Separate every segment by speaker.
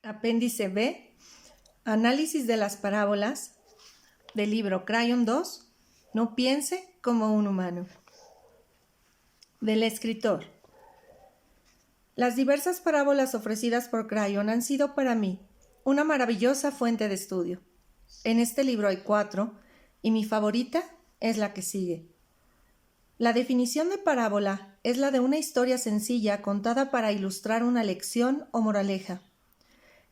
Speaker 1: Apéndice B. Análisis de las parábolas del libro Crayon 2. No piense como un humano. Del escritor. Las diversas parábolas ofrecidas por Crayon han sido para mí una maravillosa fuente de estudio. En este libro hay 4 y mi favorita es la que sigue. La definición de parábola es la de una historia sencilla contada para ilustrar una lección o moraleja.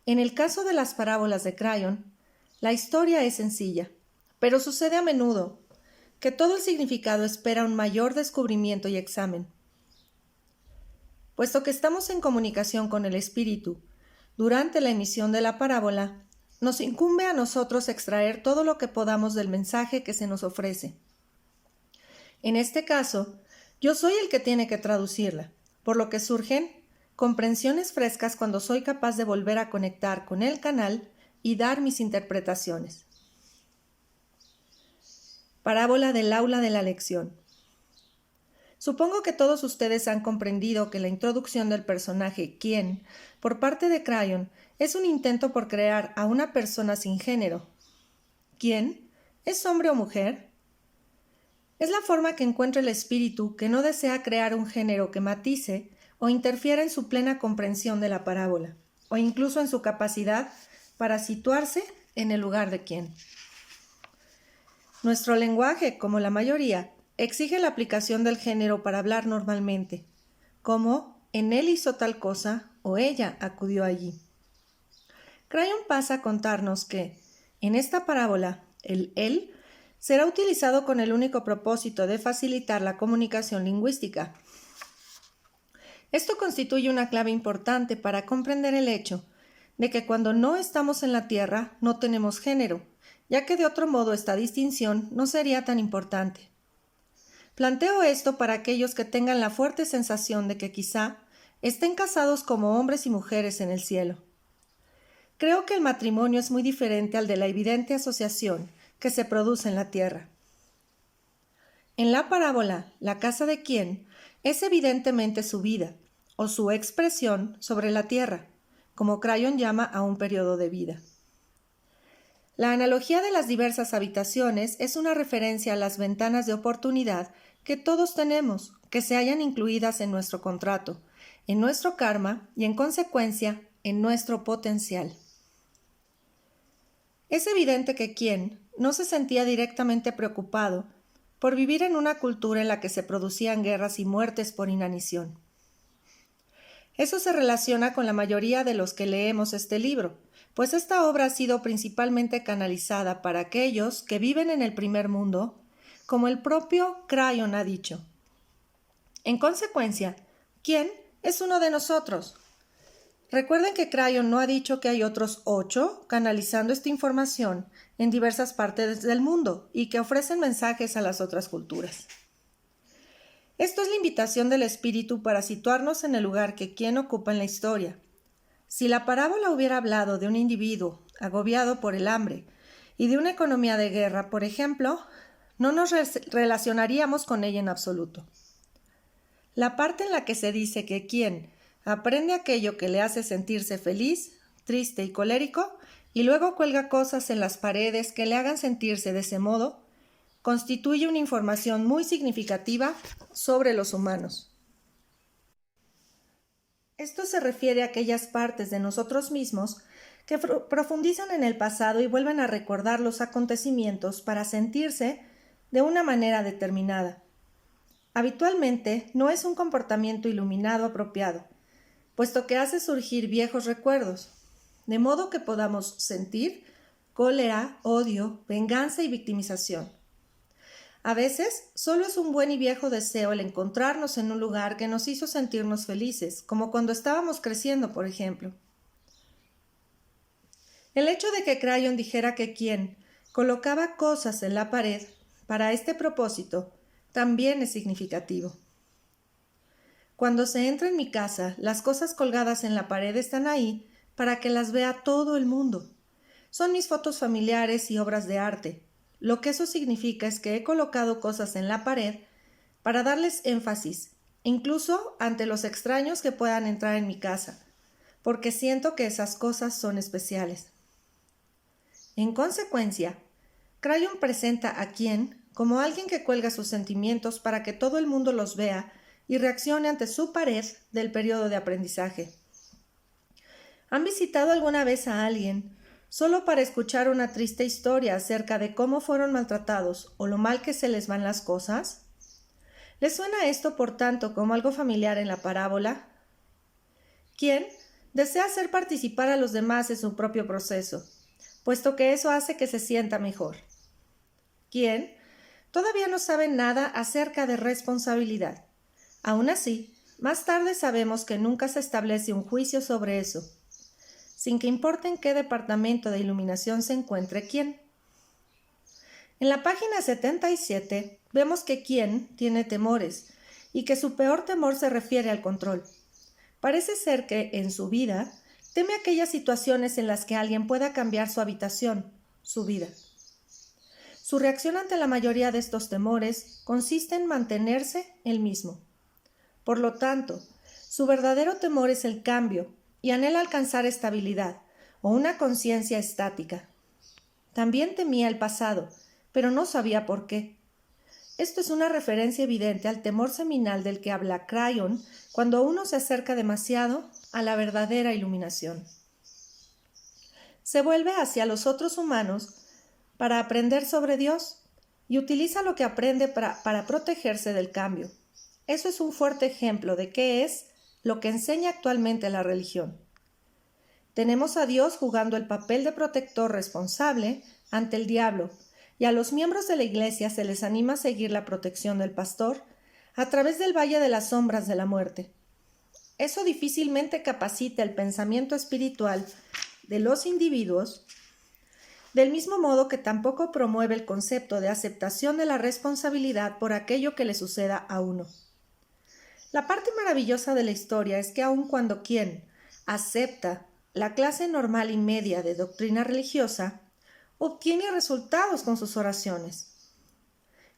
Speaker 1: En el caso de las parábolas de Crayon, la historia es sencilla, pero sucede a menudo que todo el significado espera un mayor descubrimiento y examen. Puesto que estamos en comunicación con el espíritu durante la emisión de la parábola, nos incumbe a nosotros extraer todo lo que podamos del mensaje que se nos ofrece. En este caso, yo soy el que tiene que traducirla, por lo que surgen comprensiones frescas cuando soy capaz de volver a conectar con el canal y dar mis interpretaciones. Parábola del aula de la lección. Supongo que todos ustedes han comprendido que la introducción del personaje ¿quién? Por parte de Crayon es un intento por crear a una persona sin género. ¿Quién? ¿Es hombre o mujer? Es la forma que encuentra el espíritu que no desea crear un género que matice o interfiera en su plena comprensión de la parábola, o incluso en su capacidad para situarse en el lugar de quién. Nuestro lenguaje, como la mayoría, exige la aplicación del género para hablar normalmente, como en él hizo tal cosa o ella acudió allí. Crayon pasa a contarnos que, en esta parábola, el él será utilizado con el único propósito de facilitar la comunicación lingüística. Esto constituye una clave importante para comprender el hecho de que cuando no estamos en la Tierra no tenemos género, ya que de otro modo esta distinción no sería tan importante. Planteo esto para aquellos que tengan la fuerte sensación de que quizá estén casados como hombres y mujeres en el cielo. Creo que el matrimonio es muy diferente al de la evidente asociación que se produce en la Tierra. En la parábola, la casa de quién es evidentemente su vida o su expresión sobre la Tierra, como Crayon llama a un periodo de vida. La analogía de las diversas habitaciones es una referencia a las ventanas de oportunidad que todos tenemos, que se hallan incluidas en nuestro contrato, en nuestro karma y, en consecuencia, en nuestro potencial. Es evidente que quién no se sentía directamente preocupado por vivir en una cultura en la que se producían guerras y muertes por inanición. Eso se relaciona con la mayoría de los que leemos este libro, pues esta obra ha sido principalmente canalizada para aquellos que viven en el primer mundo, como el propio Crayon ha dicho. En consecuencia, ¿quién es uno de nosotros? Recuerden que Crayon no ha dicho que hay otros 8 canalizando esta información en diversas partes del mundo y que ofrecen mensajes a las otras culturas. Esto es la invitación del espíritu para situarnos en el lugar que quién ocupa en la historia. Si la parábola hubiera hablado de un individuo agobiado por el hambre y de una economía de guerra, por ejemplo, no nos relacionaríamos con ella en absoluto. La parte en la que se dice que quién aprende aquello que le hace sentirse feliz, triste y colérico, y luego cuelga cosas en las paredes que le hagan sentirse de ese modo, constituye una información muy significativa sobre los humanos. Esto se refiere a aquellas partes de nosotros mismos que profundizan en el pasado y vuelven a recordar los acontecimientos para sentirse de una manera determinada. Habitualmente no es un comportamiento iluminado apropiado, puesto que hace surgir viejos recuerdos, de modo que podamos sentir cólera, odio, venganza y victimización. A veces, solo es un buen y viejo deseo el encontrarnos en un lugar que nos hizo sentirnos felices, como cuando estábamos creciendo, por ejemplo. El hecho de que Crayon dijera que quien colocaba cosas en la pared para este propósito también es significativo. Cuando se entra en mi casa, las cosas colgadas en la pared están ahí para que las vea todo el mundo. Son mis fotos familiares y obras de arte. Lo que eso significa es que he colocado cosas en la pared para darles énfasis, incluso ante los extraños que puedan entrar en mi casa, porque siento que esas cosas son especiales. En consecuencia, Crayon presenta a Quien como alguien que cuelga sus sentimientos para que todo el mundo los vea y reaccione ante su pared del periodo de aprendizaje. ¿Han visitado alguna vez a alguien solo para escuchar una triste historia acerca de cómo fueron maltratados o lo mal que se les van las cosas? ¿Les suena esto, por tanto, como algo familiar en la parábola? Quien desea hacer participar a los demás en su propio proceso, puesto que eso hace que se sienta mejor. Quien todavía no sabe nada acerca de responsabilidad. Aún así, más tarde sabemos que nunca se establece un juicio sobre eso, sin que importe en qué departamento de iluminación se encuentre Quien. En la página 77 vemos que Quien tiene temores y que su peor temor se refiere al control. Parece ser que, en su vida, teme aquellas situaciones en las que alguien pueda cambiar su habitación, su vida. Su reacción ante la mayoría de estos temores consiste en mantenerse él mismo. Por lo tanto, su verdadero temor es el cambio y anhela alcanzar estabilidad o una conciencia estática. También temía el pasado, pero no sabía por qué. Esto es una referencia evidente al temor seminal del que habla Crayon cuando uno se acerca demasiado a la verdadera iluminación. Se vuelve hacia los otros humanos para aprender sobre Dios y utiliza lo que aprende para protegerse del cambio. Eso es un fuerte ejemplo de qué es lo que enseña actualmente la religión. Tenemos a Dios jugando el papel de protector responsable ante el diablo, y a los miembros de la Iglesia se les anima a seguir la protección del pastor a través del valle de las sombras de la muerte. Eso difícilmente capacita el pensamiento espiritual de los individuos, del mismo modo que tampoco promueve el concepto de aceptación de la responsabilidad por aquello que le suceda a uno. La parte maravillosa de la historia es que aun cuando Quien acepta la clase normal y media de doctrina religiosa, obtiene resultados con sus oraciones.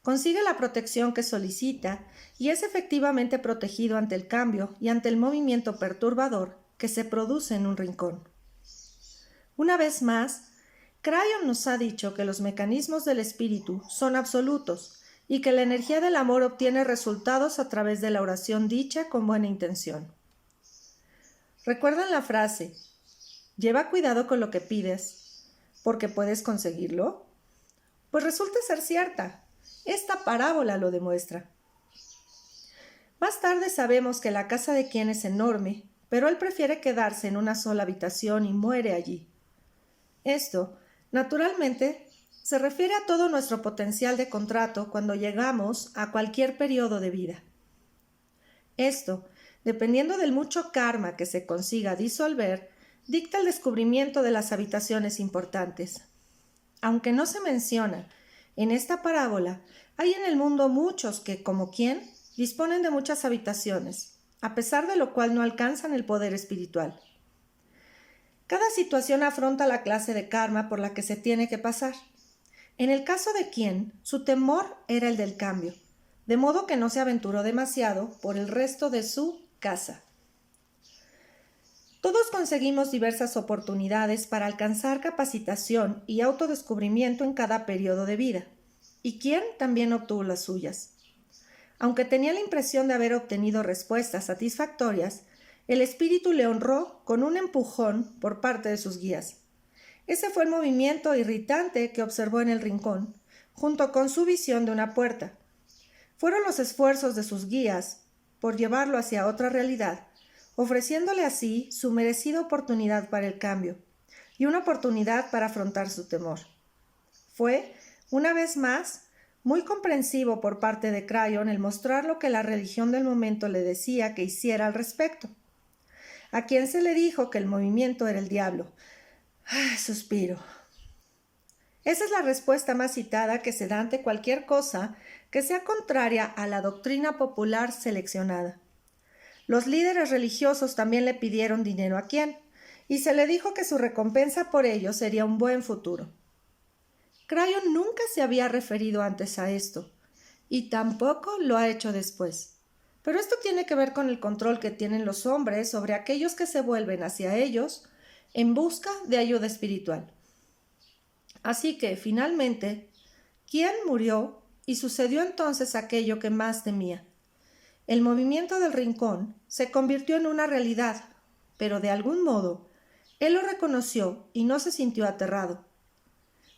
Speaker 1: Consigue la protección que solicita y es efectivamente protegido ante el cambio y ante el movimiento perturbador que se produce en un rincón. Una vez más, Crayon nos ha dicho que los mecanismos del espíritu son absolutos y que la energía del amor obtiene resultados a través de la oración dicha con buena intención. ¿Recuerdan la frase, lleva cuidado con lo que pides, porque puedes conseguirlo? Pues resulta ser cierta. Esta parábola lo demuestra. Más tarde sabemos que la casa de Quien es enorme, pero él prefiere quedarse en una sola habitación y muere allí. Esto, naturalmente, se refiere a todo nuestro potencial de contrato cuando llegamos a cualquier periodo de vida. Esto, dependiendo del mucho karma que se consiga disolver, dicta el descubrimiento de las habitaciones importantes. Aunque no se menciona en esta parábola, hay en el mundo muchos que, como Quien, disponen de muchas habitaciones, a pesar de lo cual no alcanzan el poder espiritual. Cada situación afronta la clase de karma por la que se tiene que pasar. En el caso de Quien, su temor era el del cambio, de modo que no se aventuró demasiado por el resto de su casa. Todos conseguimos diversas oportunidades para alcanzar capacitación y autodescubrimiento en cada periodo de vida, y Quien también obtuvo las suyas. Aunque tenía la impresión de haber obtenido respuestas satisfactorias, el espíritu le honró con un empujón por parte de sus guías. Ese fue el movimiento irritante que observó en el rincón, junto con su visión de una puerta. Fueron los esfuerzos de sus guías por llevarlo hacia otra realidad, ofreciéndole así su merecida oportunidad para el cambio y una oportunidad para afrontar su temor. Fue, una vez más, muy comprensivo por parte de Crayon el mostrar lo que la religión del momento le decía que hiciera al respecto. A Quien se le dijo que el movimiento era el diablo. Suspiro. Esa es la respuesta más citada que se da ante cualquier cosa que sea contraria a la doctrina popular seleccionada. Los líderes religiosos también le pidieron dinero a Quien, y se le dijo que su recompensa por ello sería un buen futuro. Crayon nunca se había referido antes a esto, y tampoco lo ha hecho después. Pero esto tiene que ver con el control que tienen los hombres sobre aquellos que se vuelven hacia ellos en busca de ayuda espiritual. Así que, finalmente, ¿quién murió? Y sucedió entonces aquello que más temía. El movimiento del rincón se convirtió en una realidad, pero de algún modo, él lo reconoció y no se sintió aterrado.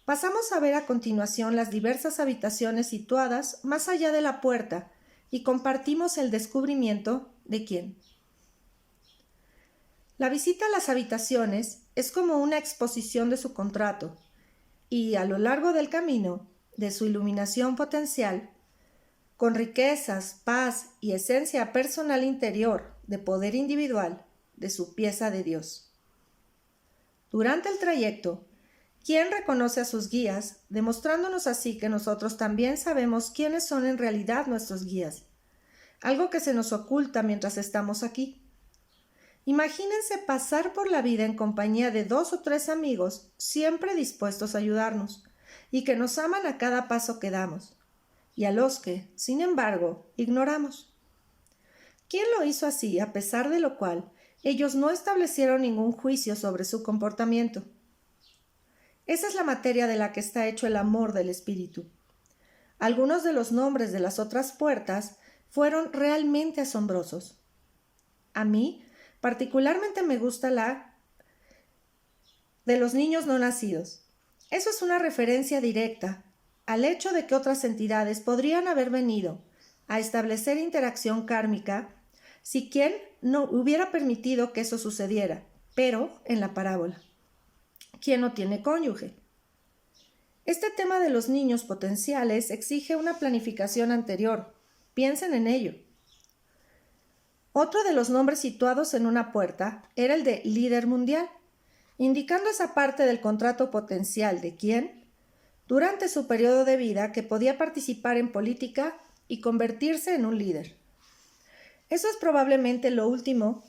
Speaker 1: Pasamos a ver a continuación las diversas habitaciones situadas más allá de la puerta y compartimos el descubrimiento de quién. La visita a las habitaciones es como una exposición de su contrato y a lo largo del camino de su iluminación potencial, con riquezas, paz y esencia personal interior de poder individual de su pieza de Dios. Durante el trayecto, ¿quién reconoce a sus guías, demostrándonos así que nosotros también sabemos quiénes son en realidad nuestros guías? Algo que se nos oculta mientras estamos aquí. Imagínense pasar por la vida en compañía de 2 o 3 amigos siempre dispuestos a ayudarnos y que nos aman a cada paso que damos, y a los que, sin embargo, ignoramos. ¿Quién lo hizo así, a pesar de lo cual ellos no establecieron ningún juicio sobre su comportamiento? Esa es la materia de la que está hecho el amor del Espíritu. Algunos de los nombres de las otras puertas fueron realmente asombrosos. A mí, particularmente me gusta la de los niños no nacidos. Eso es una referencia directa al hecho de que otras entidades podrían haber venido a establecer interacción kármica si quien no hubiera permitido que eso sucediera, pero en la parábola. ¿Quién no tiene cónyuge? Este tema de los niños potenciales exige una planificación anterior. Piensen en ello. Otro de los nombres situados en una puerta era el de líder mundial, indicando esa parte del contrato potencial de quien, durante su periodo de vida, que podía participar en política y convertirse en un líder. Eso es probablemente lo último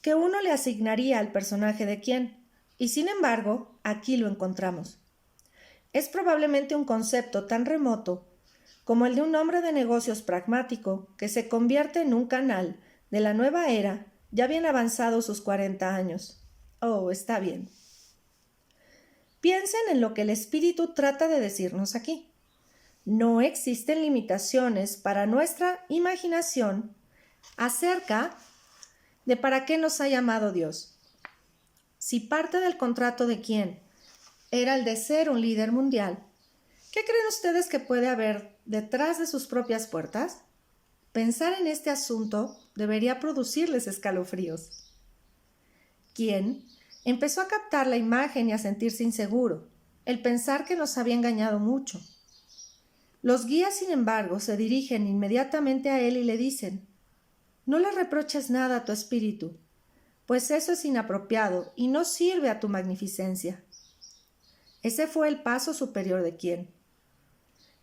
Speaker 1: que uno le asignaría al personaje de quien, y sin embargo, aquí lo encontramos. Es probablemente un concepto tan remoto como el de un hombre de negocios pragmático que se convierte en un canal de la nueva era ya bien avanzados sus 40 años. Oh, está bien. Piensen en lo que el espíritu trata de decirnos aquí. No existen limitaciones para nuestra imaginación acerca de para qué nos ha llamado Dios. Si parte del contrato de quién era el de ser un líder mundial, ¿qué creen ustedes que puede haber detrás de sus propias puertas? Pensar en este asunto debería producirles escalofríos. ¿Quién empezó a captar la imagen y a sentirse inseguro, el pensar que nos había engañado mucho? Los guías, sin embargo, se dirigen inmediatamente a él y le dicen: no le reproches nada a tu espíritu, pues eso es inapropiado y no sirve a tu magnificencia. Ese fue el paso superior de quien.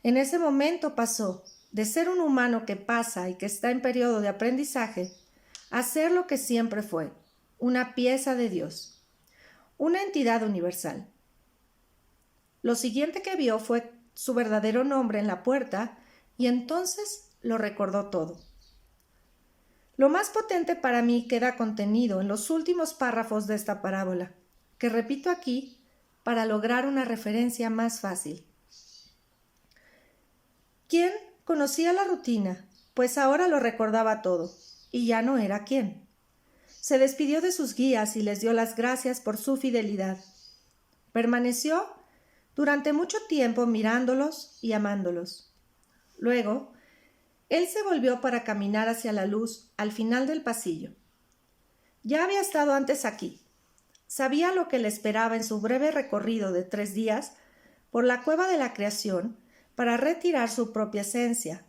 Speaker 1: En ese momento pasó de ser un humano que pasa y que está en periodo de aprendizaje a ser lo que siempre fue, una pieza de Dios, una entidad universal. Lo siguiente que vio fue su verdadero nombre en la puerta y entonces lo recordó todo. Lo más potente para mí queda contenido en los últimos párrafos de esta parábola, que repito aquí para lograr una referencia más fácil. ¿Quién conocía la rutina? Pues ahora lo recordaba todo, y ya no era quién. Se despidió de sus guías y les dio las gracias por su fidelidad. Permaneció durante mucho tiempo mirándolos y amándolos. Luego, él se volvió para caminar hacia la luz al final del pasillo. Ya había estado antes aquí. Sabía lo que le esperaba en su breve recorrido de 3 días por la cueva de la creación para retirar su propia esencia,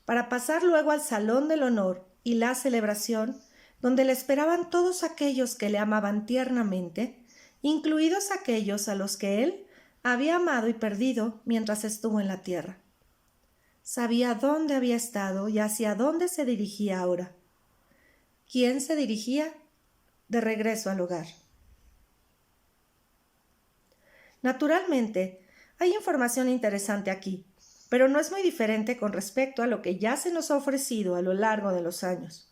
Speaker 1: para pasar luego al salón del honor y la celebración, donde le esperaban todos aquellos que le amaban tiernamente, incluidos aquellos a los que él había amado y perdido mientras estuvo en la tierra. Sabía dónde había estado y hacia dónde se dirigía ahora. ¿Quién se dirigía? De regreso al hogar. Naturalmente, hay información interesante aquí, pero no es muy diferente con respecto a lo que ya se nos ha ofrecido a lo largo de los años.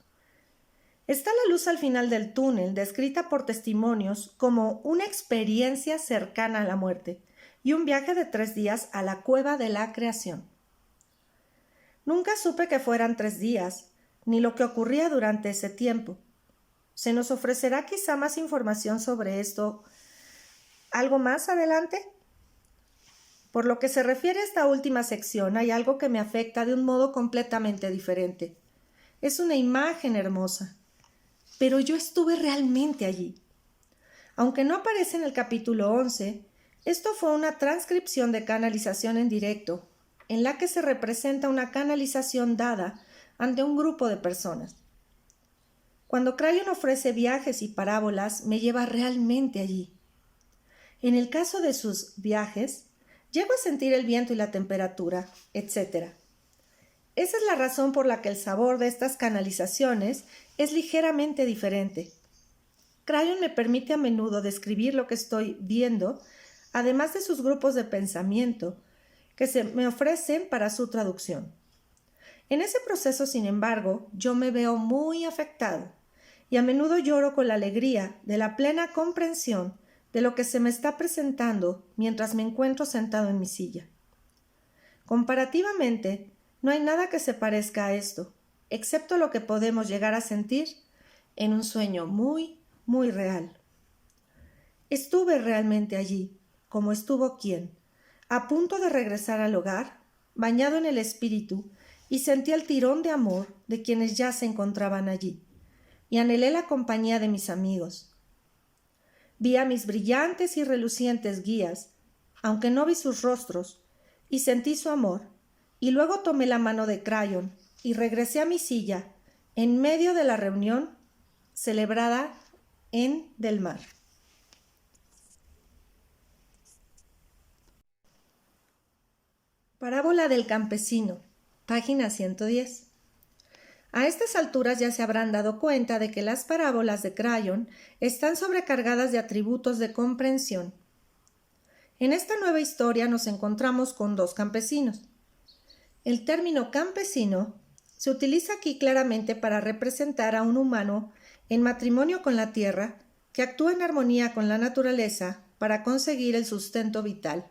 Speaker 1: Está la luz al final del túnel, descrita por testimonios como una experiencia cercana a la muerte y un viaje de 3 días a la cueva de la creación. Nunca supe que fueran 3 días, ni lo que ocurría durante ese tiempo. ¿Se nos ofrecerá quizá más información sobre esto algo más adelante? Por lo que se refiere a esta última sección, hay algo que me afecta de un modo completamente diferente. Es una imagen hermosa, pero yo estuve realmente allí. Aunque no aparece en el capítulo 11, esto fue una transcripción de canalización en directo, en la que se representa una canalización dada ante un grupo de personas. Cuando Crayon ofrece viajes y parábolas, me lleva realmente allí. En el caso de sus viajes, llego a sentir el viento y la temperatura, etc. Esa es la razón por la que el sabor de estas canalizaciones es ligeramente diferente. Crayon me permite a menudo describir lo que estoy viendo, además de sus grupos de pensamiento, que se me ofrecen para su traducción. En ese proceso, sin embargo, yo me veo muy afectado y a menudo lloro con la alegría de la plena comprensión de lo que se me está presentando mientras me encuentro sentado en mi silla. Comparativamente, no hay nada que se parezca a esto, excepto lo que podemos llegar a sentir en un sueño muy, muy real. Estuve realmente allí, como estuvo quien, a punto de regresar al hogar, bañado en el espíritu, y sentí el tirón de amor de quienes ya se encontraban allí, y anhelé la compañía de mis amigos. Vi a mis brillantes y relucientes guías, aunque no vi sus rostros, y sentí su amor, y luego tomé la mano de Crayon y regresé a mi silla en medio de la reunión celebrada en Del Mar. Parábola del campesino, página 110. A estas alturas ya se habrán dado cuenta de que las parábolas de Crayon están sobrecargadas de atributos de comprensión. En esta nueva historia nos encontramos con 2 campesinos. El término campesino se utiliza aquí claramente para representar a un humano en matrimonio con la tierra que actúa en armonía con la naturaleza para conseguir el sustento vital.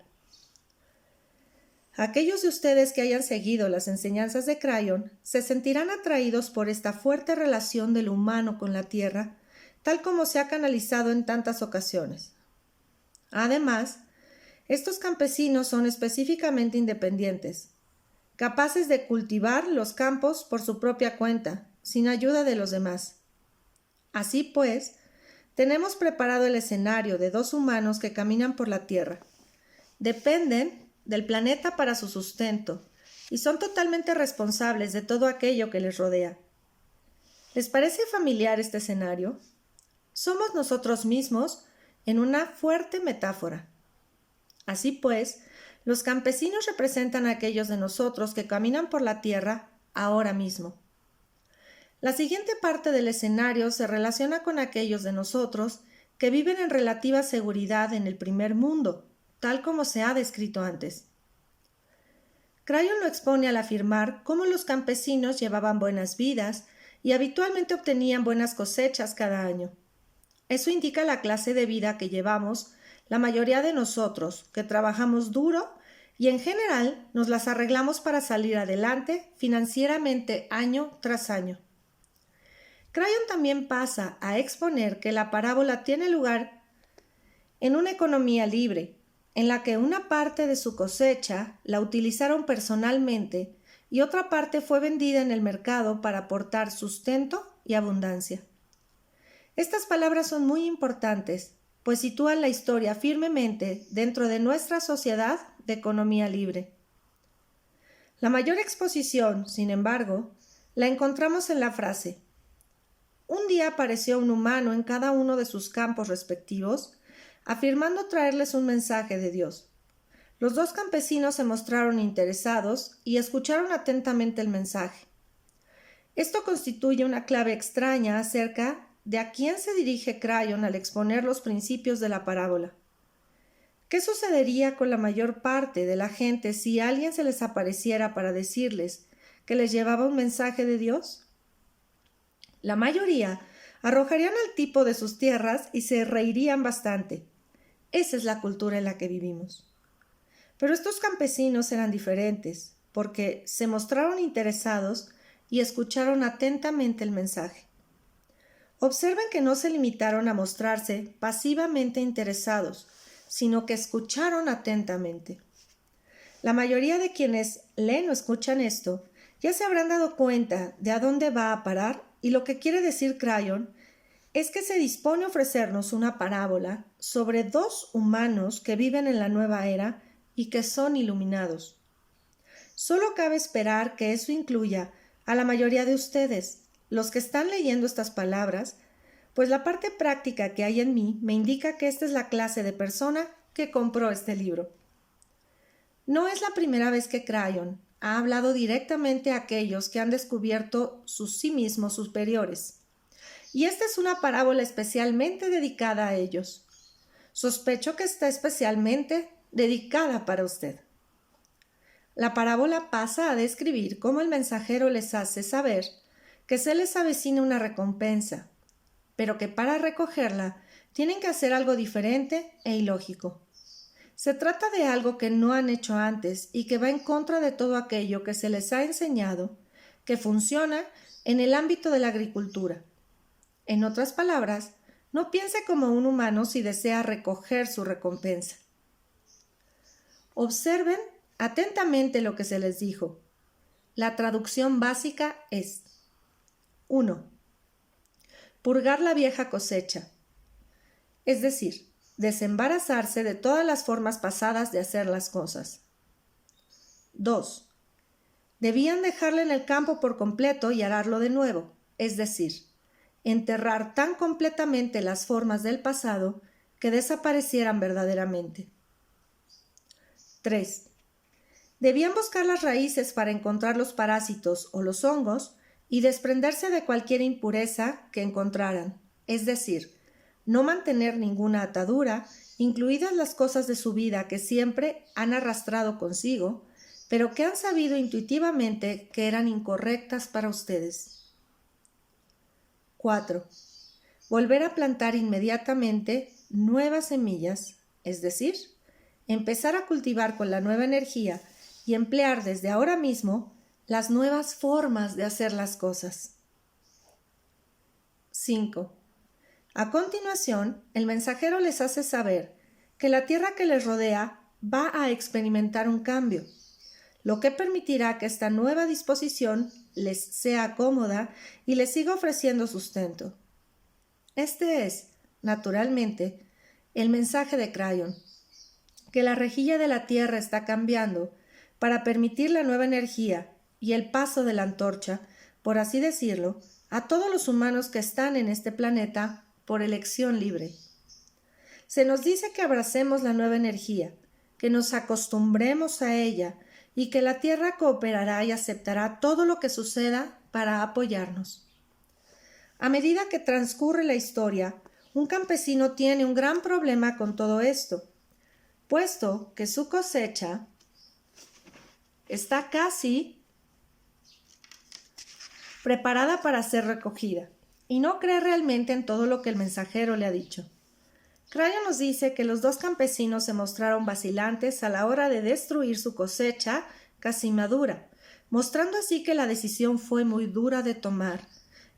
Speaker 1: Aquellos de ustedes que hayan seguido las enseñanzas de Crayon se sentirán atraídos por esta fuerte relación del humano con la tierra, tal como se ha canalizado en tantas ocasiones. Además, estos campesinos son específicamente independientes, capaces de cultivar los campos por su propia cuenta, sin ayuda de los demás. Así pues, tenemos preparado el escenario de 2 humanos que caminan por la tierra. Dependen del planeta para su sustento y son totalmente responsables de todo aquello que les rodea. ¿Les parece familiar este escenario? Somos nosotros mismos en una fuerte metáfora. Así pues, los campesinos representan a aquellos de nosotros que caminan por la tierra ahora mismo. La siguiente parte del escenario se relaciona con aquellos de nosotros que viven en relativa seguridad en el primer mundo, tal como se ha descrito antes. Crayon lo expone al afirmar cómo los campesinos llevaban buenas vidas y habitualmente obtenían buenas cosechas cada año. Eso indica la clase de vida que llevamos la mayoría de nosotros, que trabajamos duro y en general nos las arreglamos para salir adelante financieramente año tras año. Crayon también pasa a exponer que la parábola tiene lugar en una economía libre, en la que una parte de su cosecha la utilizaron personalmente y otra parte fue vendida en el mercado para aportar sustento y abundancia. Estas palabras son muy importantes, pues sitúan la historia firmemente dentro de nuestra sociedad de economía libre. La mayor exposición, sin embargo, la encontramos en la frase: un día apareció un humano en cada uno de sus campos respectivos, afirmando traerles un mensaje de Dios. Los 2 campesinos se mostraron interesados y escucharon atentamente el mensaje. Esto constituye una clave extraña acerca de a quién se dirige Crayon al exponer los principios de la parábola. ¿Qué sucedería con la mayor parte de la gente si alguien se les apareciera para decirles que les llevaba un mensaje de Dios? La mayoría arrojarían al tipo de sus tierras y se reirían bastante. Esa es la cultura en la que vivimos. Pero estos campesinos eran diferentes, porque se mostraron interesados y escucharon atentamente el mensaje. Observen que no se limitaron a mostrarse pasivamente interesados, sino que escucharon atentamente. La mayoría de quienes leen o escuchan esto ya se habrán dado cuenta de a dónde va a parar, y lo que quiere decir Crayon es que se dispone a ofrecernos una parábola sobre dos humanos que viven en la nueva era y que son iluminados. Solo cabe esperar que eso incluya a la mayoría de ustedes, los que están leyendo estas palabras, pues la parte práctica que hay en mí me indica que esta es la clase de persona que compró este libro. No es la primera vez que Crayon ha hablado directamente a aquellos que han descubierto sus sí mismos superiores, y esta es una parábola especialmente dedicada a ellos. Sospecho que está especialmente dedicada para usted. La parábola pasa a describir cómo el mensajero les hace saber que se les avecina una recompensa, pero que para recogerla tienen que hacer algo diferente e ilógico. Se trata de algo que no han hecho antes y que va en contra de todo aquello que se les ha enseñado, que funciona en el ámbito de la agricultura. En otras palabras, no piense como un humano si desea recoger su recompensa. Observen atentamente lo que se les dijo. La traducción básica es: 1. Purgar la vieja cosecha, es decir, desembarazarse de todas las formas pasadas de hacer las cosas. 2. Debían dejarla en el campo por completo y ararlo de nuevo, es decir, enterrar tan completamente las formas del pasado que desaparecieran verdaderamente. 3. Debían buscar las raíces para encontrar los parásitos o los hongos y desprenderse de cualquier impureza que encontraran, es decir, no mantener ninguna atadura, incluidas las cosas de su vida que siempre han arrastrado consigo, pero que han sabido intuitivamente que eran incorrectas para ustedes. 4. Volver a plantar inmediatamente nuevas semillas, es decir, empezar a cultivar con la nueva energía y emplear desde ahora mismo las nuevas formas de hacer las cosas. 5. A continuación, el mensajero les hace saber que la tierra que les rodea va a experimentar un cambio, lo que permitirá que esta nueva disposición les sea cómoda y les siga ofreciendo sustento. Este es, naturalmente, el mensaje de Crayon, que la rejilla de la tierra está cambiando para permitir la nueva energía y el paso de la antorcha, por así decirlo, a todos los humanos que están en este planeta por elección libre. Se nos dice que abracemos la nueva energía, que nos acostumbremos a ella y que la tierra cooperará y aceptará todo lo que suceda para apoyarnos. A medida que transcurre la historia, un campesino tiene un gran problema con todo esto, puesto que su cosecha está casi preparada para ser recogida y no cree realmente en todo lo que el mensajero le ha dicho. Crayon nos dice que los dos campesinos se mostraron vacilantes a la hora de destruir su cosecha casi madura, mostrando así que la decisión fue muy dura de tomar,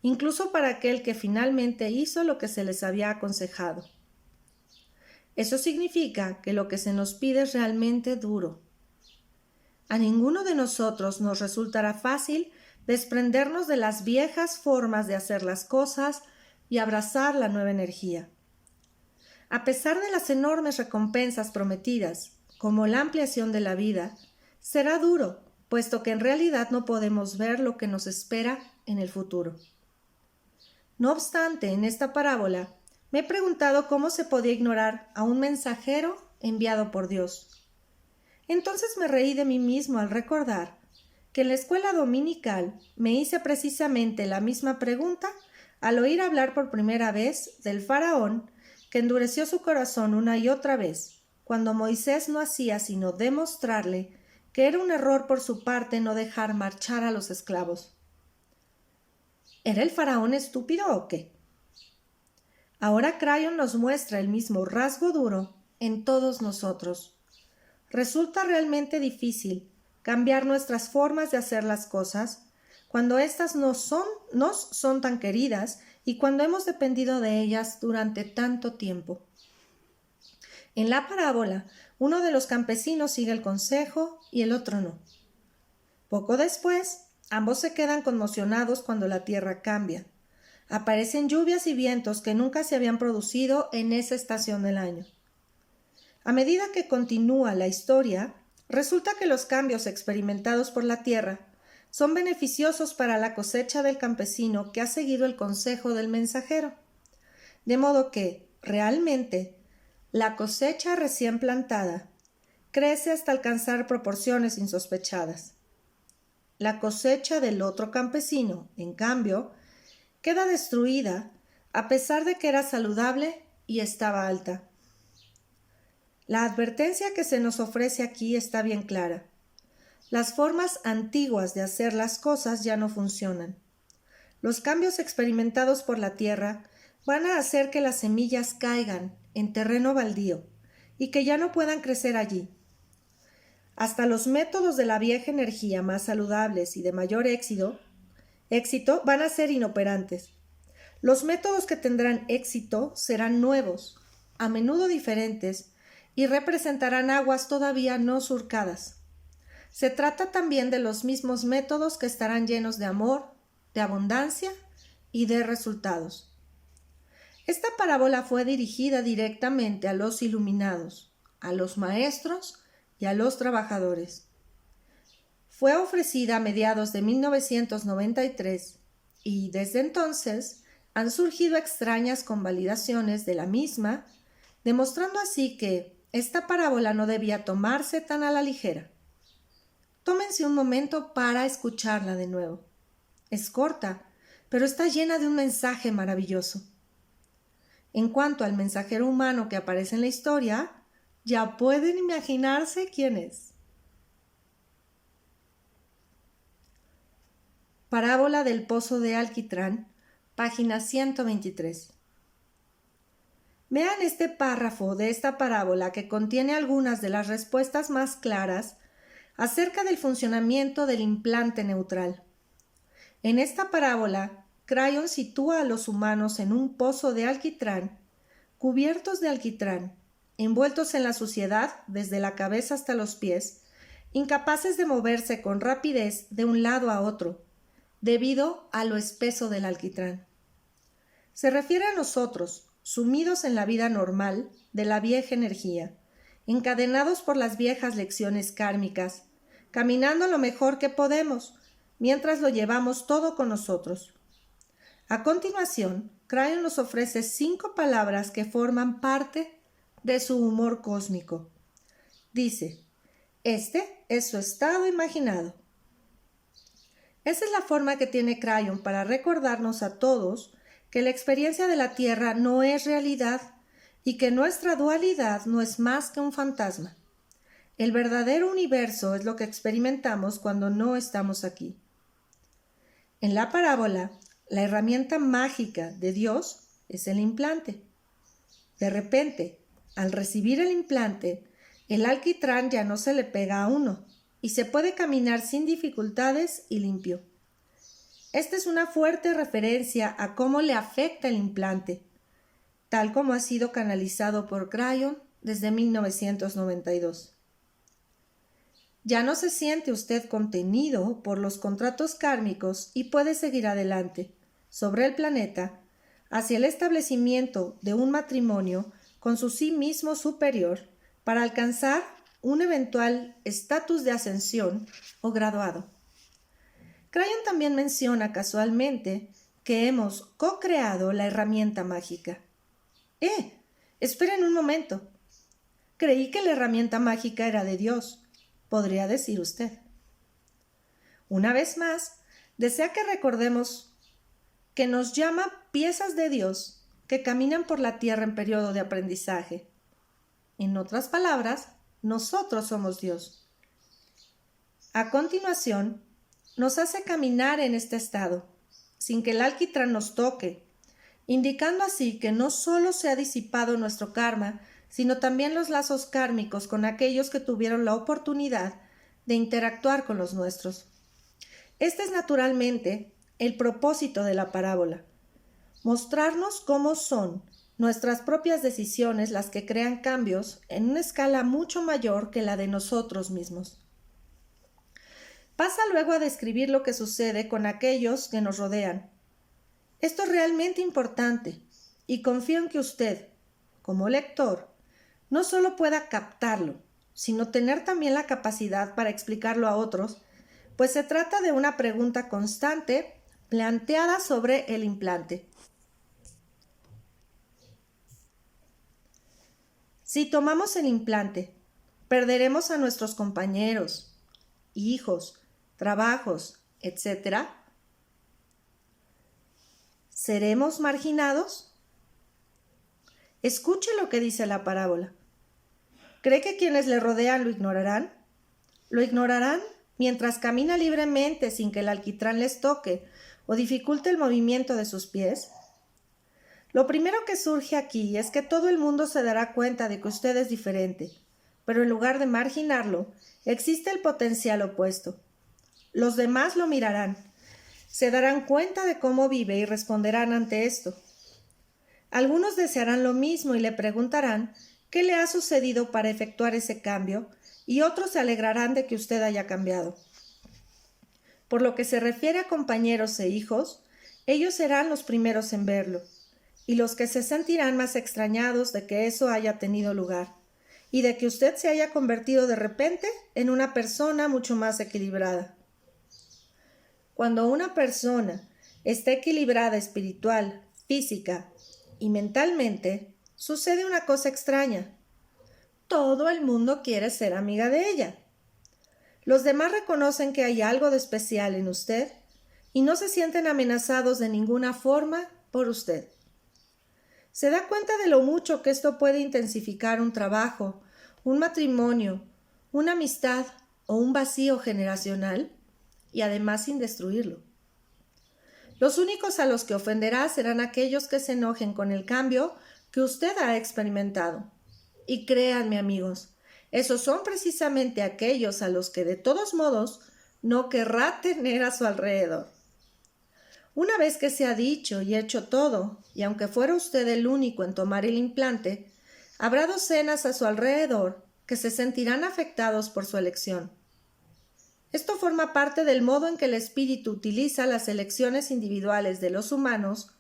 Speaker 1: incluso para aquel que finalmente hizo lo que se les había aconsejado. Eso significa que lo que se nos pide es realmente duro. A ninguno de nosotros nos resultará fácil desprendernos de las viejas formas de hacer las cosas y abrazar la nueva energía. A pesar de las enormes recompensas prometidas, como la ampliación de la vida, será duro, puesto que en realidad no podemos ver lo que nos espera en el futuro. No obstante, en esta parábola, me he preguntado cómo se podía ignorar a un mensajero enviado por Dios. Entonces me reí de mí mismo al recordar que en la escuela dominical me hice precisamente la misma pregunta al oír hablar por primera vez del faraón que endureció su corazón una y otra vez, cuando Moisés no hacía sino demostrarle que era un error por su parte no dejar marchar a los esclavos. ¿Era el faraón estúpido o qué? Ahora Crayon nos muestra el mismo rasgo duro en todos nosotros. Resulta realmente difícil cambiar nuestras formas de hacer las cosas cuando éstas nos son tan queridas y cuando hemos dependido de ellas durante tanto tiempo. En la parábola, uno de los campesinos sigue el consejo y el otro no. Poco después, ambos se quedan conmocionados cuando la tierra cambia. Aparecen lluvias y vientos que nunca se habían producido en esa estación del año. A medida que continúa la historia, resulta que los cambios experimentados por la tierra son beneficiosos para la cosecha del campesino que ha seguido el consejo del mensajero. De modo que, realmente, la cosecha recién plantada crece hasta alcanzar proporciones insospechadas. La cosecha del otro campesino, en cambio, queda destruida a pesar de que era saludable y estaba alta. La advertencia que se nos ofrece aquí está bien clara. Las formas antiguas de hacer las cosas ya no funcionan. Los cambios experimentados por la tierra van a hacer que las semillas caigan en terreno baldío y que ya no puedan crecer allí. Hasta los métodos de la vieja energía más saludables y de mayor éxito van a ser inoperantes. Los métodos que tendrán éxito serán nuevos, a menudo diferentes, y representarán aguas todavía no surcadas. Se trata también de los mismos métodos que estarán llenos de amor, de abundancia y de resultados. Esta parábola fue dirigida directamente a los iluminados, a los maestros y a los trabajadores. Fue ofrecida a mediados de 1993 y desde entonces han surgido extrañas convalidaciones de la misma, demostrando así que esta parábola no debía tomarse tan a la ligera. Tómense un momento para escucharla de nuevo. Es corta, pero está llena de un mensaje maravilloso. En cuanto al mensajero humano que aparece en la historia, ya pueden imaginarse quién es. Parábola del Pozo de Alquitrán, página 123. Vean este párrafo de esta parábola que contiene algunas de las respuestas más claras acerca del funcionamiento del implante neutral. En esta parábola, Crayon sitúa a los humanos en un pozo de alquitrán, cubiertos de alquitrán, envueltos en la suciedad desde la cabeza hasta los pies, incapaces de moverse con rapidez de un lado a otro, debido a lo espeso del alquitrán. Se refiere a nosotros, sumidos en la vida normal de la vieja energía, encadenados por las viejas lecciones kármicas, caminando lo mejor que podemos, mientras lo llevamos todo con nosotros. A continuación, Crayon nos ofrece 5 palabras que forman parte de su humor cósmico. Dice, este es su estado imaginado. Esa es la forma que tiene Crayon para recordarnos a todos que la experiencia de la Tierra no es realidad y que nuestra dualidad no es más que un fantasma. El verdadero universo es lo que experimentamos cuando no estamos aquí. En la parábola, la herramienta mágica de Dios es el implante. De repente, al recibir el implante, el alquitrán ya no se le pega a uno y se puede caminar sin dificultades y limpio. Esta es una fuerte referencia a cómo le afecta el implante, tal como ha sido canalizado por Crayon desde 1992. Ya no se siente usted contenido por los contratos kármicos y puede seguir adelante, sobre el planeta, hacia el establecimiento de un matrimonio con su sí mismo superior para alcanzar un eventual estatus de ascensión o graduado. Crayon también menciona casualmente que hemos co-creado la herramienta mágica. Esperen un momento. Creí que la herramienta mágica era de Dios, podría decir usted. Una vez más, desea que recordemos que nos llama piezas de Dios que caminan por la tierra en periodo de aprendizaje. En otras palabras, nosotros somos Dios. A continuación, nos hace caminar en este estado, sin que el alquitrán nos toque, indicando así que no solo se ha disipado nuestro karma, sino también los lazos kármicos con aquellos que tuvieron la oportunidad de interactuar con los nuestros. Este es naturalmente el propósito de la parábola, mostrarnos cómo son nuestras propias decisiones las que crean cambios en una escala mucho mayor que la de nosotros mismos. Pasa luego a describir lo que sucede con aquellos que nos rodean. Esto es realmente importante y confío en que usted, como lector, no solo pueda captarlo, sino tener también la capacidad para explicarlo a otros, pues se trata de una pregunta constante planteada sobre el implante. Si tomamos el implante, perderemos a nuestros compañeros, hijos, trabajos, etc. ¿Seremos marginados? Escuche lo que dice la parábola. ¿Cree que quienes le rodean lo ignorarán? ¿Lo ignorarán mientras camina libremente sin que el alquitrán les toque o dificulte el movimiento de sus pies? Lo primero que surge aquí es que todo el mundo se dará cuenta de que usted es diferente, pero en lugar de marginarlo, existe el potencial opuesto. Los demás lo mirarán, se darán cuenta de cómo vive y responderán ante esto. Algunos desearán lo mismo y le preguntarán qué le ha sucedido para efectuar ese cambio, y otros se alegrarán de que usted haya cambiado. Por lo que se refiere a compañeros e hijos, ellos serán los primeros en verlo, y los que se sentirán más extrañados de que eso haya tenido lugar, y de que usted se haya convertido de repente en una persona mucho más equilibrada. Cuando una persona está equilibrada espiritual, física y mentalmente, sucede una cosa extraña. Todo el mundo quiere ser amiga de ella. Los demás reconocen que hay algo de especial en usted y no se sienten amenazados de ninguna forma por usted. ¿Se da cuenta de lo mucho que esto puede intensificar un trabajo, un matrimonio, una amistad o un vacío generacional? Y además sin destruirlo. Los únicos a los que ofenderá serán aquellos que se enojen con el cambio que usted ha experimentado. Y créanme, amigos, esos son precisamente aquellos a los que de todos modos no querrá tener a su alrededor. Una vez que se ha dicho y hecho todo, y aunque fuera usted el único en tomar el implante, habrá docenas a su alrededor que se sentirán afectados por su elección. Esto forma parte del modo en que el espíritu utiliza las elecciones individuales de los humanos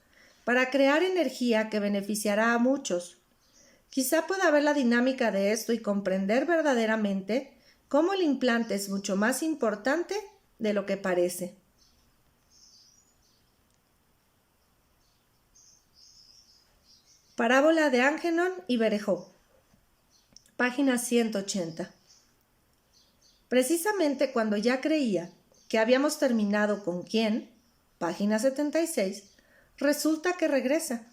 Speaker 1: para crear energía que beneficiará a muchos. Quizá pueda ver la dinámica de esto y comprender verdaderamente cómo el implante es mucho más importante de lo que parece. Parábola de Angenon y Berejó. Página 180. Precisamente cuando ya creía que habíamos terminado con quién, página 76, resulta que regresa.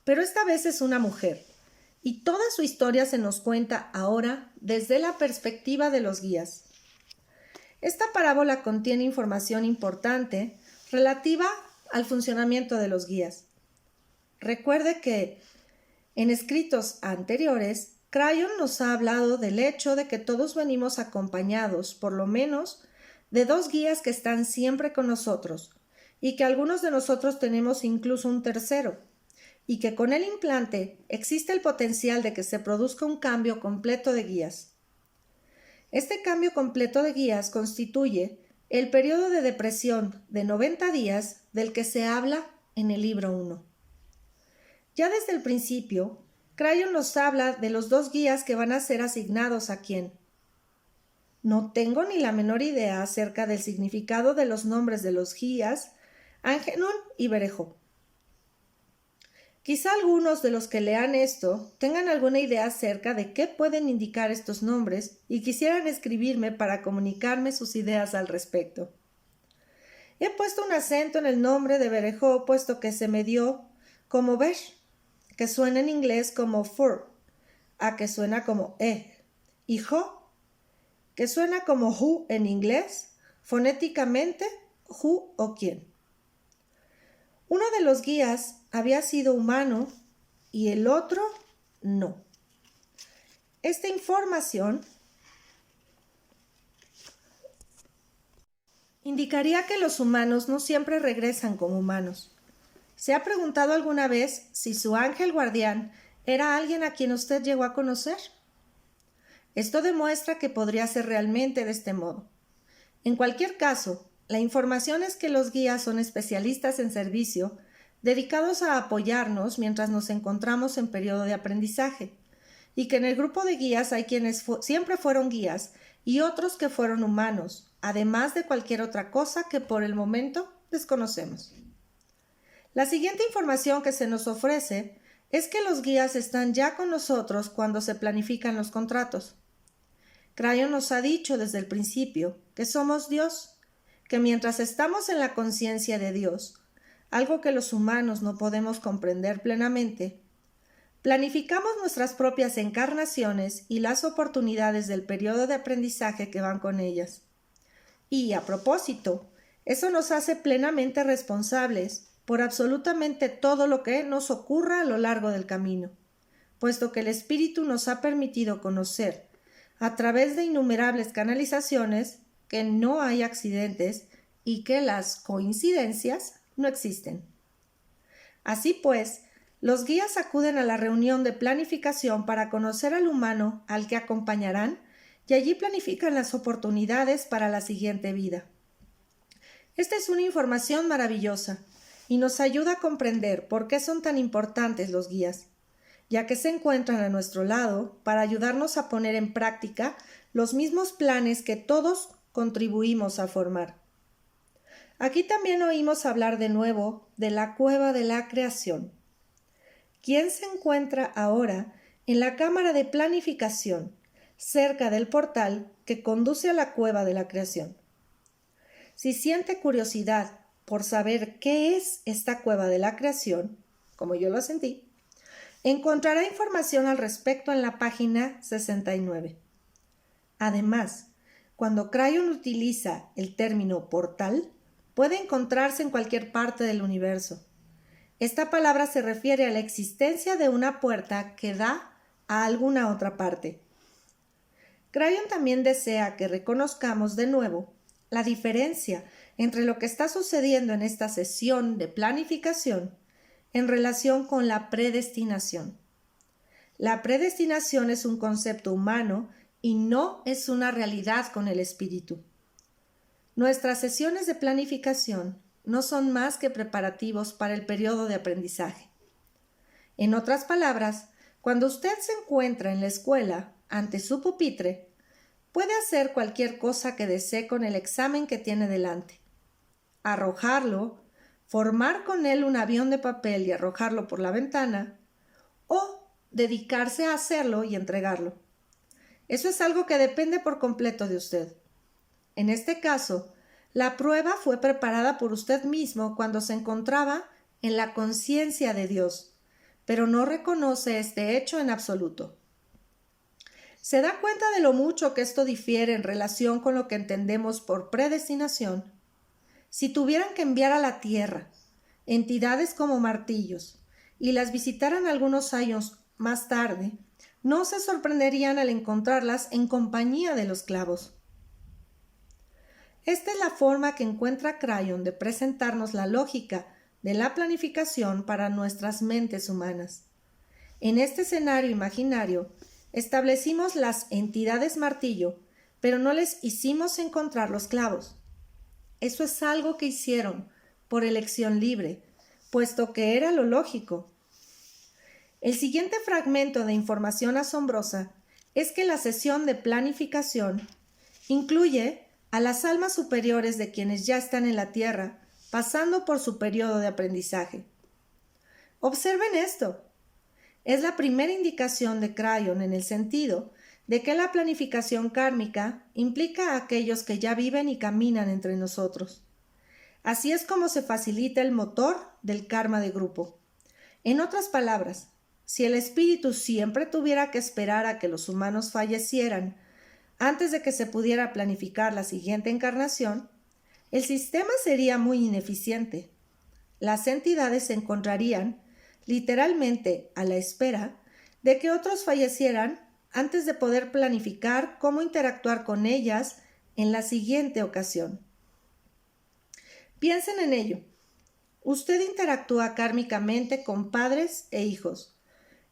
Speaker 1: Pero esta vez es una mujer, y toda su historia se nos cuenta ahora desde la perspectiva de los guías. Esta parábola contiene información importante relativa al funcionamiento de los guías. Recuerde que en escritos anteriores, Crayon nos ha hablado del hecho de que todos venimos acompañados, por lo menos, de dos guías que están siempre con nosotros, y que algunos de nosotros tenemos incluso un tercero, y que con el implante existe el potencial de que se produzca un cambio completo de guías. Este cambio completo de guías constituye el periodo de depresión de 90 días del que se habla en el libro 1. Ya desde el principio, Crayon nos habla de los dos guías que van a ser asignados a quién. No tengo ni la menor idea acerca del significado de los nombres de los guías, Angenon y Berejó. Quizá algunos de los que lean esto tengan alguna idea acerca de qué pueden indicar estos nombres y quisieran escribirme para comunicarme sus ideas al respecto. He puesto un acento en el nombre de Berejó puesto que se me dio como Besh, que suena en inglés como fur, a que suena como y jo, que suena como who en inglés, fonéticamente who o quién. Uno de los guías había sido humano y el otro no. Esta información indicaría que los humanos no siempre regresan como humanos. ¿Se ha preguntado alguna vez si su ángel guardián era alguien a quien usted llegó a conocer? Esto demuestra que podría ser realmente de este modo. En cualquier caso, la información es que los guías son especialistas en servicio, dedicados a apoyarnos mientras nos encontramos en periodo de aprendizaje, y que en el grupo de guías hay quienes siempre fueron guías y otros que fueron humanos, además de cualquier otra cosa que por el momento desconocemos. La siguiente información que se nos ofrece es que los guías están ya con nosotros cuando se planifican los contratos. Crayon nos ha dicho desde el principio que somos Dios, que mientras estamos en la conciencia de Dios, algo que los humanos no podemos comprender plenamente, planificamos nuestras propias encarnaciones y las oportunidades del periodo de aprendizaje que van con ellas. Y, a propósito, eso nos hace plenamente responsables por absolutamente todo lo que nos ocurra a lo largo del camino, puesto que el Espíritu nos ha permitido conocer, a través de innumerables canalizaciones, que no hay accidentes y que las coincidencias no existen. Así pues, los guías acuden a la reunión de planificación para conocer al humano al que acompañarán y allí planifican las oportunidades para la siguiente vida. Esta es una información maravillosa y nos ayuda a comprender por qué son tan importantes los guías, ya que se encuentran a nuestro lado para ayudarnos a poner en práctica los mismos planes que todos contribuimos a formar. Aquí también oímos hablar de nuevo de la cueva de la creación. ¿Quién se encuentra ahora en la cámara de planificación, cerca del portal que conduce a la cueva de la creación? Si siente curiosidad por saber qué es esta cueva de la creación, como yo lo sentí, encontrará información al respecto en la página 69. Además, cuando Crayon utiliza el término portal, puede encontrarse en cualquier parte del universo. Esta palabra se refiere a la existencia de una puerta que da a alguna otra parte. Crayon también desea que reconozcamos de nuevo la diferencia entre lo que está sucediendo en esta sesión de planificación en relación con la predestinación. La predestinación es un concepto humano y no es una realidad con el espíritu. Nuestras sesiones de planificación no son más que preparativos para el periodo de aprendizaje. En otras palabras, cuando usted se encuentra en la escuela ante su pupitre, puede hacer cualquier cosa que desee con el examen que tiene delante. Arrojarlo, formar con él un avión de papel y arrojarlo por la ventana, o dedicarse a hacerlo y entregarlo. Eso es algo que depende por completo de usted. En este caso, la prueba fue preparada por usted mismo cuando se encontraba en la conciencia de Dios, pero no reconoce este hecho en absoluto. ¿Se da cuenta de lo mucho que esto difiere en relación con lo que entendemos por predestinación? Si tuvieran que enviar a la Tierra entidades como martillos y las visitaran algunos años más tarde, no se sorprenderían al encontrarlas en compañía de los clavos. Esta es la forma que encuentra Crayon de presentarnos la lógica de la planificación para nuestras mentes humanas. En este escenario imaginario, establecimos las entidades martillo, pero no les hicimos encontrar los clavos. Eso es algo que hicieron por elección libre, puesto que era lo lógico. El siguiente fragmento de información asombrosa es que la sesión de planificación incluye a las almas superiores de quienes ya están en la Tierra, pasando por su periodo de aprendizaje. Observen esto. Es la primera indicación de Crayon en el sentido de que la planificación kármica implica a aquellos que ya viven y caminan entre nosotros. Así es como se facilita el motor del karma de grupo. En otras palabras, si el espíritu siempre tuviera que esperar a que los humanos fallecieran antes de que se pudiera planificar la siguiente encarnación, el sistema sería muy ineficiente. Las entidades se encontrarían, literalmente, a la espera de que otros fallecieran antes de poder planificar cómo interactuar con ellas en la siguiente ocasión. Piensen en ello. Usted interactúa kármicamente con padres e hijos.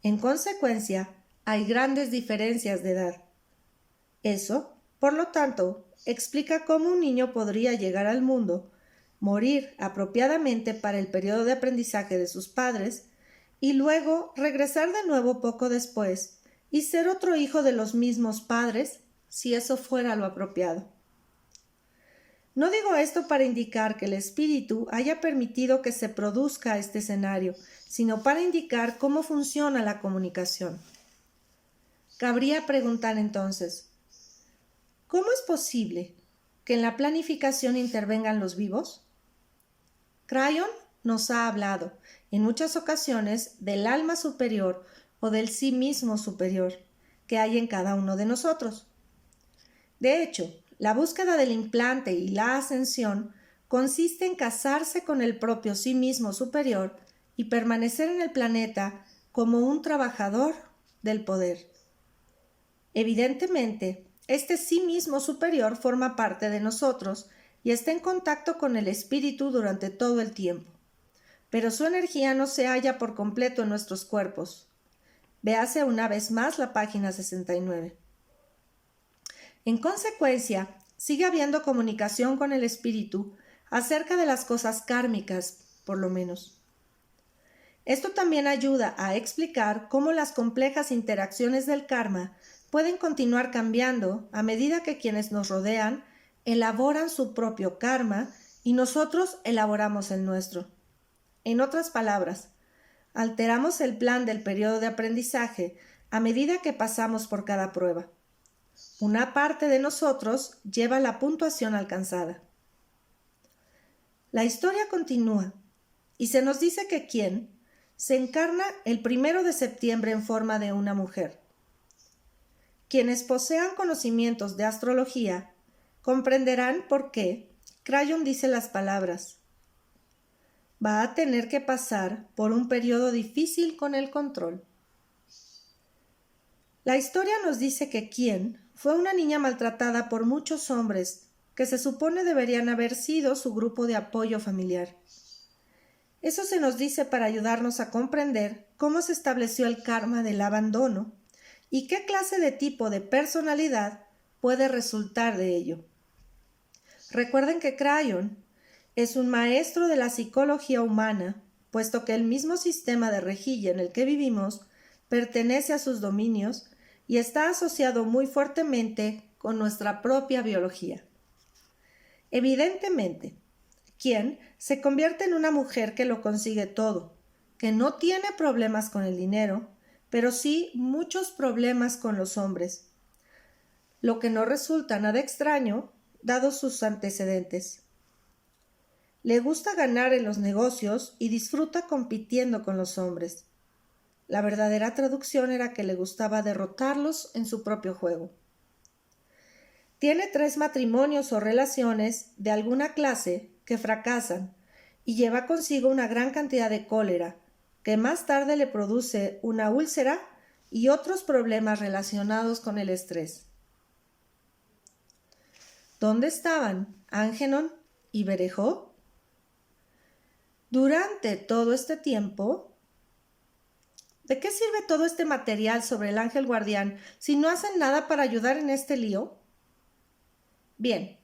Speaker 1: En consecuencia, hay grandes diferencias de edad. Eso, por lo tanto, explica cómo un niño podría llegar al mundo, morir apropiadamente para el periodo de aprendizaje de sus padres y luego regresar de nuevo poco después y ser otro hijo de los mismos padres si eso fuera lo apropiado. No digo esto para indicar que el espíritu haya permitido que se produzca este escenario, sino para indicar cómo funciona la comunicación. Cabría preguntar entonces, ¿cómo es posible que en la planificación intervengan los vivos? Crayon nos ha hablado en muchas ocasiones del alma superior o del sí mismo superior que hay en cada uno de nosotros. De hecho, la búsqueda del implante y la ascensión consiste en casarse con el propio sí mismo superior y permanecer en el planeta como un trabajador del poder. Evidentemente, este sí mismo superior forma parte de nosotros y está en contacto con el espíritu durante todo el tiempo, pero su energía no se halla por completo en nuestros cuerpos. Véase una vez más la página 69. En consecuencia, sigue habiendo comunicación con el espíritu acerca de las cosas kármicas, por lo menos. Esto también ayuda a explicar cómo las complejas interacciones del karma pueden continuar cambiando a medida que quienes nos rodean elaboran su propio karma y nosotros elaboramos el nuestro. En otras palabras, alteramos el plan del periodo de aprendizaje a medida que pasamos por cada prueba. Una parte de nosotros lleva la puntuación alcanzada. La historia continúa y se nos dice que Quien se encarna el 1 de septiembre en forma de una mujer. Quienes posean conocimientos de astrología comprenderán por qué Crayon dice las palabras: va a tener que pasar por un periodo difícil con el control. La historia nos dice que Quien fue una niña maltratada por muchos hombres que se supone deberían haber sido su grupo de apoyo familiar. Eso se nos dice para ayudarnos a comprender cómo se estableció el karma del abandono y qué clase de tipo de personalidad puede resultar de ello. Recuerden que Crayon es un maestro de la psicología humana, puesto que el mismo sistema de rejilla en el que vivimos pertenece a sus dominios y está asociado muy fuertemente con nuestra propia biología. Evidentemente, Quien se convierte en una mujer que lo consigue todo, que no tiene problemas con el dinero, pero sí muchos problemas con los hombres, lo que no resulta nada extraño dados sus antecedentes. Le gusta ganar en los negocios y disfruta compitiendo con los hombres. La verdadera traducción era que le gustaba derrotarlos en su propio juego. Tiene 3 matrimonios o relaciones de alguna clase que fracasan y lleva consigo una gran cantidad de cólera, que más tarde le produce una úlcera y otros problemas relacionados con el estrés. ¿Dónde estaban Angenon y Berejó? Durante todo este tiempo, ¿de qué sirve todo este material sobre el ángel guardián si no hacen nada para ayudar en este lío? Bien,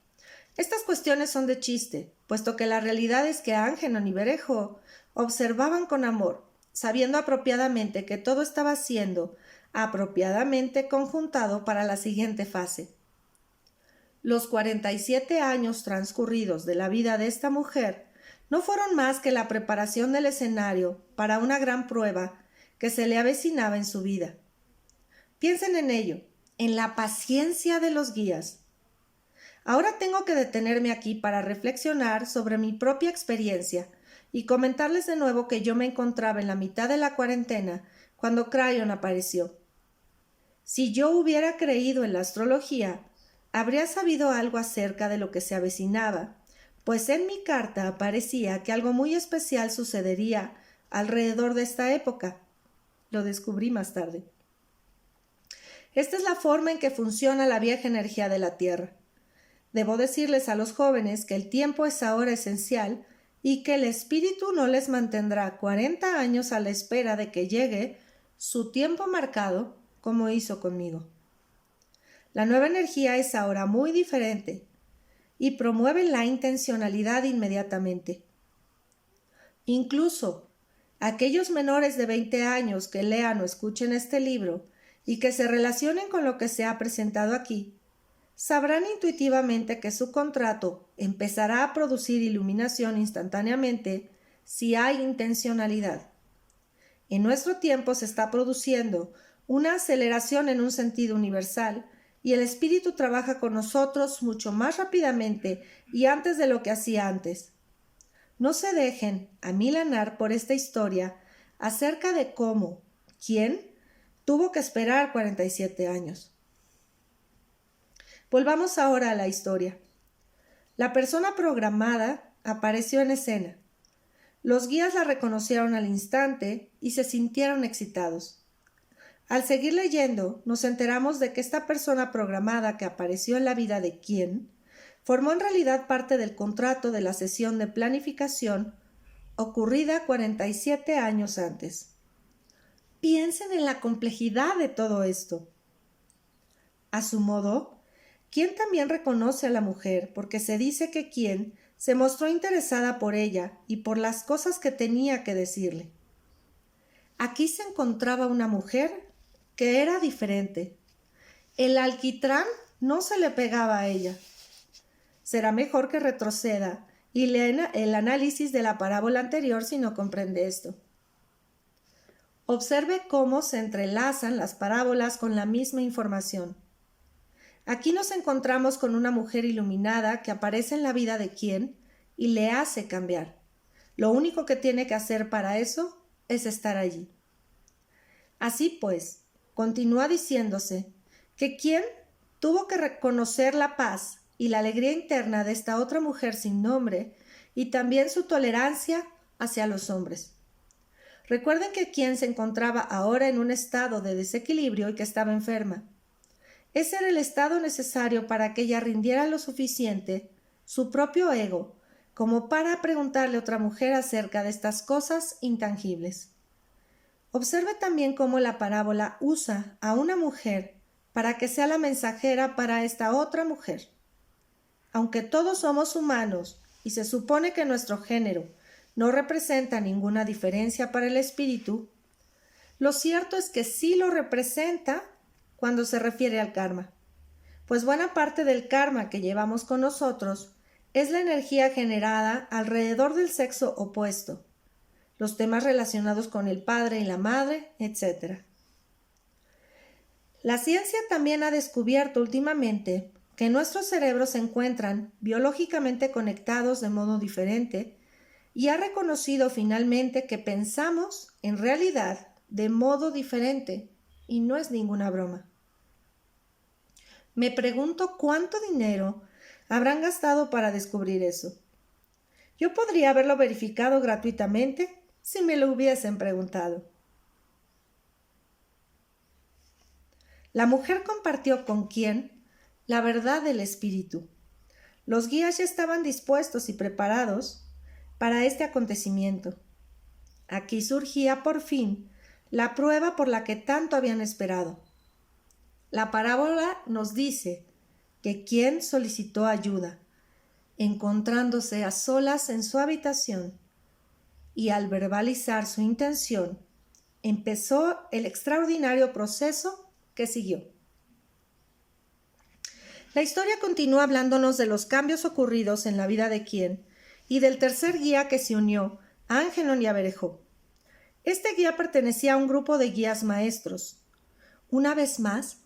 Speaker 1: estas cuestiones son de chiste, puesto que la realidad es que Angenon y Berejó observaban con amor, sabiendo apropiadamente que todo estaba siendo apropiadamente conjuntado para la siguiente fase. Los 47 años transcurridos de la vida de esta mujer no fueron más que la preparación del escenario para una gran prueba que se le avecinaba en su vida. Piensen en ello, en la paciencia de los guías. Ahora tengo que detenerme aquí para reflexionar sobre mi propia experiencia y comentarles de nuevo que yo me encontraba en la mitad de la cuarentena cuando Crayon apareció. Si yo hubiera creído en la astrología, habría sabido algo acerca de lo que se avecinaba, pues en mi carta aparecía que algo muy especial sucedería alrededor de esta época. Lo descubrí más tarde. Esta es la forma en que funciona la vieja energía de la Tierra. Debo decirles a los jóvenes que el tiempo es ahora esencial y que el espíritu no les mantendrá 40 años a la espera de que llegue su tiempo marcado, como hizo conmigo. La nueva energía es ahora muy diferente y promueve la intencionalidad inmediatamente. Incluso aquellos menores de 20 años que lean o escuchen este libro y que se relacionen con lo que se ha presentado aquí, sabrán intuitivamente que su contrato empezará a producir iluminación instantáneamente si hay intencionalidad. En nuestro tiempo se está produciendo una aceleración en un sentido universal y el espíritu trabaja con nosotros mucho más rápidamente y antes de lo que hacía antes. No se dejen amilanar por esta historia acerca de cómo, quién, tuvo que esperar 47 años. Volvamos ahora a la historia. La persona programada apareció en escena. Los guías la reconocieron al instante y se sintieron excitados. Al seguir leyendo, nos enteramos de que esta persona programada que apareció en la vida de quién formó en realidad parte del contrato de la sesión de planificación ocurrida 47 años antes. Piensen en la complejidad de todo esto. A su modo, ¿quién también reconoce a la mujer porque se dice que quién se mostró interesada por ella y por las cosas que tenía que decirle? Aquí se encontraba una mujer que era diferente. El alquitrán no se le pegaba a ella. Será mejor que retroceda y lea el análisis de la parábola anterior si no comprende esto. Observe cómo se entrelazan las parábolas con la misma información. Aquí nos encontramos con una mujer iluminada que aparece en la vida de quién y le hace cambiar. Lo único que tiene que hacer para eso es estar allí. Así pues, continúa diciéndose que quién tuvo que reconocer la paz y la alegría interna de esta otra mujer sin nombre y también su tolerancia hacia los hombres. Recuerden que quién se encontraba ahora en un estado de desequilibrio y que estaba enferma. Ese era el estado necesario para que ella rindiera lo suficiente, su propio ego, como para preguntarle a otra mujer acerca de estas cosas intangibles. Observe también cómo la parábola usa a una mujer para que sea la mensajera para esta otra mujer. Aunque todos somos humanos y se supone que nuestro género no representa ninguna diferencia para el espíritu, lo cierto es que sí lo representa cuando se refiere al karma, pues buena parte del karma que llevamos con nosotros es la energía generada alrededor del sexo opuesto, los temas relacionados con el padre y la madre, etc. La ciencia también ha descubierto últimamente que nuestros cerebros se encuentran biológicamente conectados de modo diferente y ha reconocido finalmente que pensamos en realidad de modo diferente y no es ninguna broma. Me pregunto cuánto dinero habrán gastado para descubrir eso. Yo podría haberlo verificado gratuitamente si me lo hubiesen preguntado. La mujer compartió con quién la verdad del espíritu. Los guías ya estaban dispuestos y preparados para este acontecimiento. Aquí surgía por fin la prueba por la que tanto habían esperado. La parábola nos dice que quien solicitó ayuda, encontrándose a solas en su habitación, y al verbalizar su intención, empezó el extraordinario proceso que siguió. La historia continúa hablándonos de los cambios ocurridos en la vida de quién y del tercer guía que se unió a Angenon y a Berejó. Este guía pertenecía a un grupo de guías maestros. Una vez más,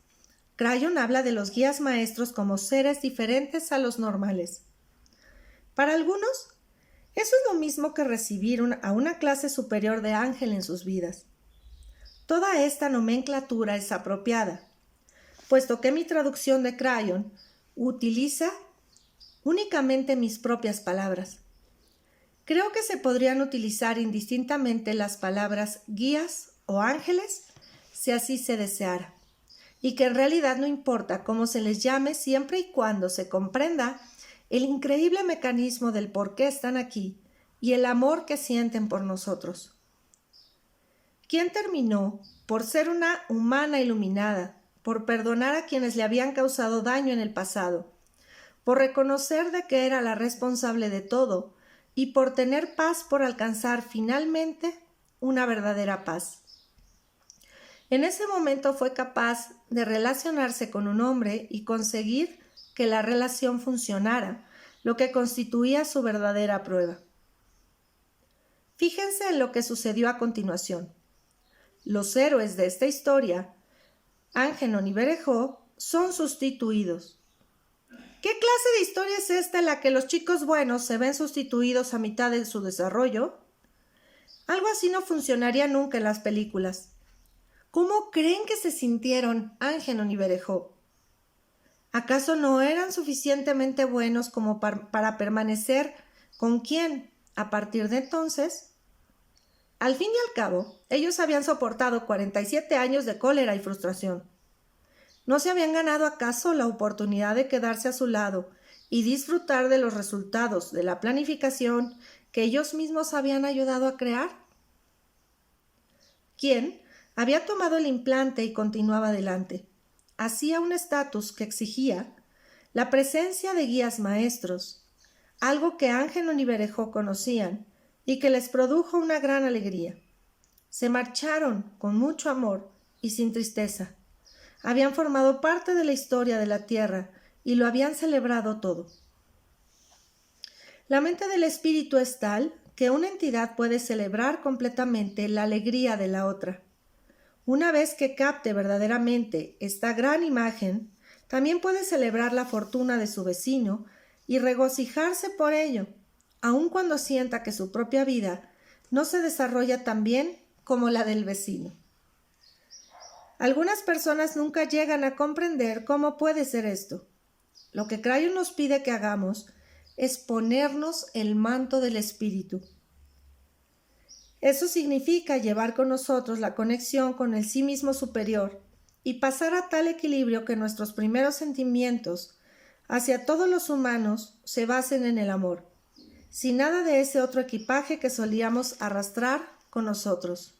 Speaker 1: Crayon habla de los guías maestros como seres diferentes a los normales. Para algunos, eso es lo mismo que recibir a una clase superior de ángel en sus vidas. Toda esta nomenclatura es apropiada, puesto que mi traducción de Crayon utiliza únicamente mis propias palabras. Creo que se podrían utilizar indistintamente las palabras guías o ángeles si así se deseara, y que en realidad no importa cómo se les llame siempre y cuando se comprenda el increíble mecanismo del por qué están aquí y el amor que sienten por nosotros. ¿Quién terminó por ser una humana iluminada, por perdonar a quienes le habían causado daño en el pasado, por reconocer de que era la responsable de todo y por tener paz por alcanzar finalmente una verdadera paz? En ese momento fue capaz de relacionarse con un hombre y conseguir que la relación funcionara, lo que constituía su verdadera prueba. Fíjense en lo que sucedió a continuación. Los héroes de esta historia, Angenon y Berejó, son sustituidos. ¿Qué clase de historia es esta en la que los chicos buenos se ven sustituidos a mitad de su desarrollo? Algo así no funcionaría nunca en las películas. ¿Cómo creen que se sintieron Angenon y Berejó? ¿Acaso no eran suficientemente buenos como para permanecer con quién a partir de entonces? Al fin y al cabo, ellos habían soportado 47 años de cólera y frustración. ¿No se habían ganado acaso la oportunidad de quedarse a su lado y disfrutar de los resultados de la planificación que ellos mismos habían ayudado a crear? ¿Quién había tomado el implante y continuaba adelante? Hacía un estatus que exigía la presencia de guías maestros, algo que Angenon y Berejó conocían y que les produjo una gran alegría. Se marcharon con mucho amor y sin tristeza. Habían formado parte de la historia de la Tierra y lo habían celebrado todo. La mente del espíritu es tal que una entidad puede celebrar completamente la alegría de la otra. Una vez que capte verdaderamente esta gran imagen, también puede celebrar la fortuna de su vecino y regocijarse por ello, aun cuando sienta que su propia vida no se desarrolla tan bien como la del vecino. Algunas personas nunca llegan a comprender cómo puede ser esto. Lo que Crayon nos pide que hagamos es ponernos el manto del espíritu. Eso significa llevar con nosotros la conexión con el sí mismo superior y pasar a tal equilibrio que nuestros primeros sentimientos hacia todos los humanos se basen en el amor, sin nada de ese otro equipaje que solíamos arrastrar con nosotros.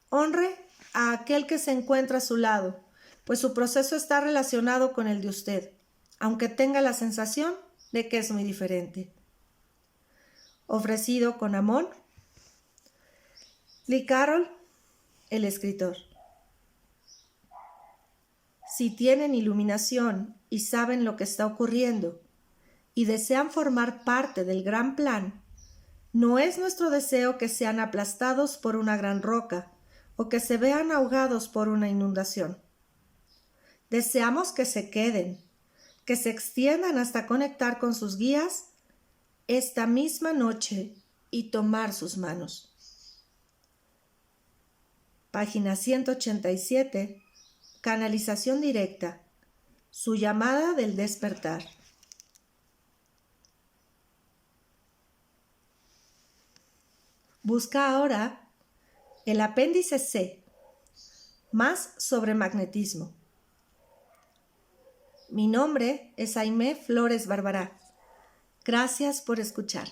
Speaker 1: Honre a aquel que se encuentra a su lado, pues su proceso está relacionado con el de usted, aunque tenga la sensación de que es muy diferente. Ofrecido con amor, Lee Carroll, el escritor. Si tienen iluminación y saben lo que está ocurriendo y desean formar parte del gran plan, no es nuestro deseo que sean aplastados por una gran roca o que se vean ahogados por una inundación. Deseamos que se queden, que se extiendan hasta conectar con sus guías esta misma noche y tomar sus manos. Página 187. Canalización directa. Su llamada del despertar. Busca ahora el apéndice C. Más sobre magnetismo. Mi nombre es Aimé Flores Barbará. Gracias por escuchar.